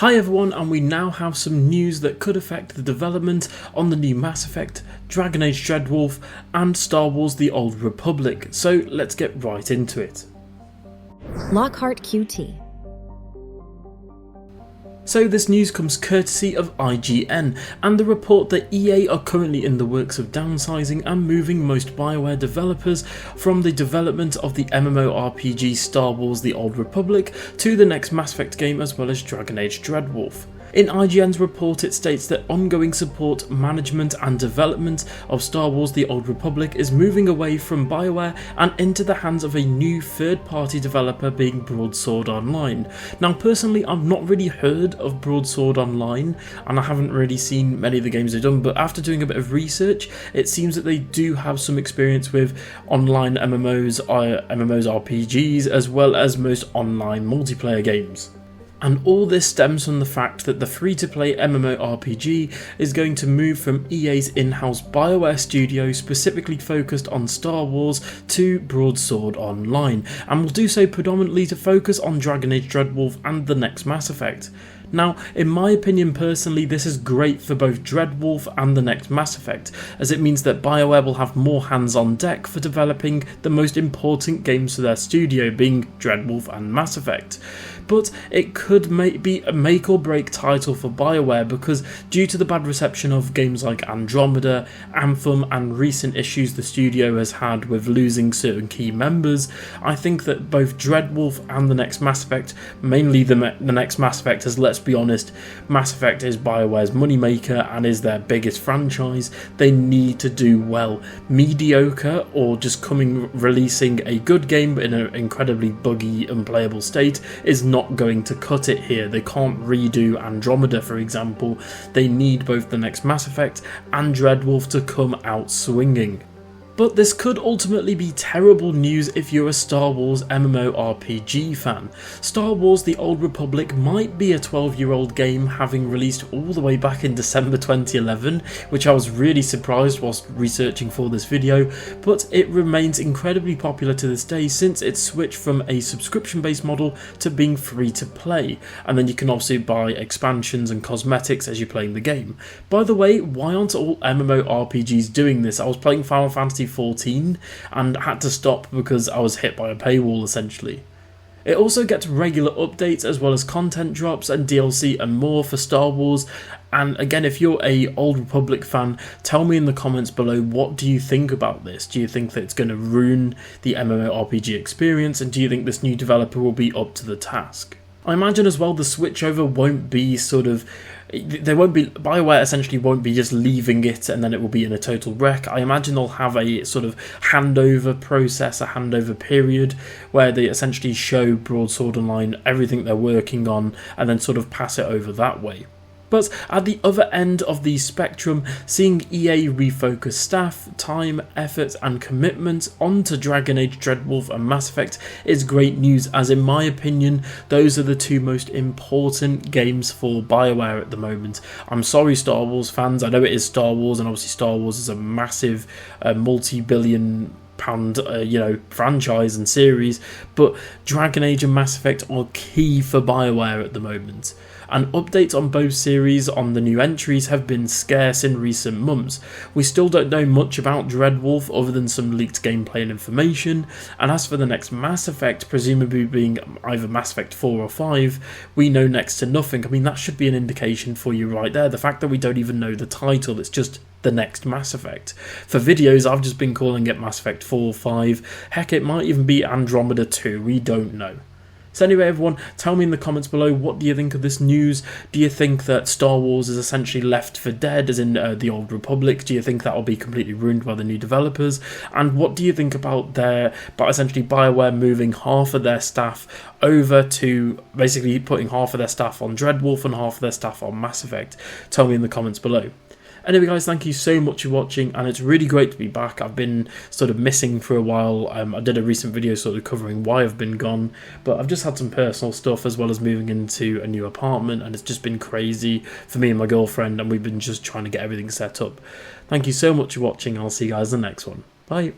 Hi everyone, and we now have some news that could affect the development on the new Mass Effect, Dragon Age Dreadwolf and Star Wars The Old Republic, so let's get right into it. Lockhart QT. So this news comes courtesy of IGN, and the report that EA are currently in the works of downsizing and moving most Bioware developers from the development of the MMORPG Star Wars The Old Republic to the next Mass Effect game as well as Dragon Age Dreadwolf. In IGN's report it states that ongoing support, management and development of Star Wars The Old Republic is moving away from Bioware and into the hands of a new third-party developer being Broadsword Online. Now personally I've not really heard of Broadsword Online and I haven't really seen many of the games they've done, but after doing a bit of research it seems that they do have some experience with online MMOs, RPGs as well as most online multiplayer games. And all this stems from the fact that the free-to-play MMORPG is going to move from EA's in-house Bioware studio specifically focused on Star Wars to Broadsword Online, and will do so predominantly to focus on Dragon Age Dreadwolf and the next Mass Effect. Now, in my opinion personally, this is great for both Dreadwolf and the next Mass Effect, as it means that Bioware will have more hands on deck for developing the most important games for their studio, being Dreadwolf and Mass Effect. But it could be a make or break title for Bioware, because due to the bad reception of games like Andromeda, Anthem and recent issues the studio has had with losing certain key members, I think that both Dreadwolf and the next Mass Effect, mainly the next Mass Effect, as let's be honest, Mass Effect is Bioware's moneymaker and is their biggest franchise, they need to do well. Mediocre or just releasing a good game but in an incredibly buggy, unplayable state is not going to cut it here. They can't redo Andromeda, for example. They need both the next Mass Effect and Dreadwolf to come out swinging. But this could ultimately be terrible news if you're a Star Wars MMORPG fan. Star Wars The Old Republic might be a 12-year-old game, having released all the way back in December 2011, which I was really surprised whilst researching for this video, but it remains incredibly popular to this day since it switched from a subscription-based model to being free to play, and then you can obviously buy expansions and cosmetics as you're playing the game. By the way, why aren't all MMORPGs doing this? I was playing Final Fantasy 14 and had to stop because I was hit by a paywall essentially. It also gets regular updates as well as content drops and DLC and more for Star Wars. And again, if you're a Old Republic fan, tell me in the comments below, what do you think about this? Do you think that it's going to ruin the MMORPG experience, and do you think this new developer will be up to the task? I imagine as well the switchover won't be Bioware essentially won't be just leaving it and then it will be in a total wreck. I imagine they'll have a sort of handover process, a handover period, where they essentially show Broadsword Online everything they're working on and then sort of pass it over that way. But at the other end of the spectrum, seeing EA refocus staff, time, effort and commitment onto Dragon Age Dreadwolf and Mass Effect is great news, as in my opinion those are the two most important games for Bioware at the moment. I'm sorry Star Wars fans, I know it is Star Wars and obviously Star Wars is a massive multi-billion pound franchise and series, but Dragon Age and Mass Effect are key for Bioware at the moment. And updates on both series on the new entries have been scarce in recent months. We still don't know much about Dreadwolf other than some leaked gameplay and information, and as for the next Mass Effect, presumably being either Mass Effect 4 or 5, we know next to nothing. I mean, that should be an indication for you right there. The fact that we don't even know the title, it's just the next Mass Effect. For videos, I've just been calling it Mass Effect 4, 5, heck it might even be Andromeda 2, we don't know. So anyway everyone, tell me in the comments below, what do you think of this news? Do you think that Star Wars is essentially left for dead, as in the Old Republic? Do you think that will be completely ruined by the new developers? And what do you think about essentially Bioware moving half of their staff over to basically putting half of their staff on Dreadwolf and half of their staff on Mass Effect? Tell me in the comments below. Anyway guys, thank you so much for watching, and it's really great to be back. I've been sort of missing for a while. I did a recent video sort of covering why I've been gone, but I've just had some personal stuff as well as moving into a new apartment, and it's just been crazy for me and my girlfriend, and we've been just trying to get everything set up. Thank you so much for watching, I'll see you guys in the next one. Bye.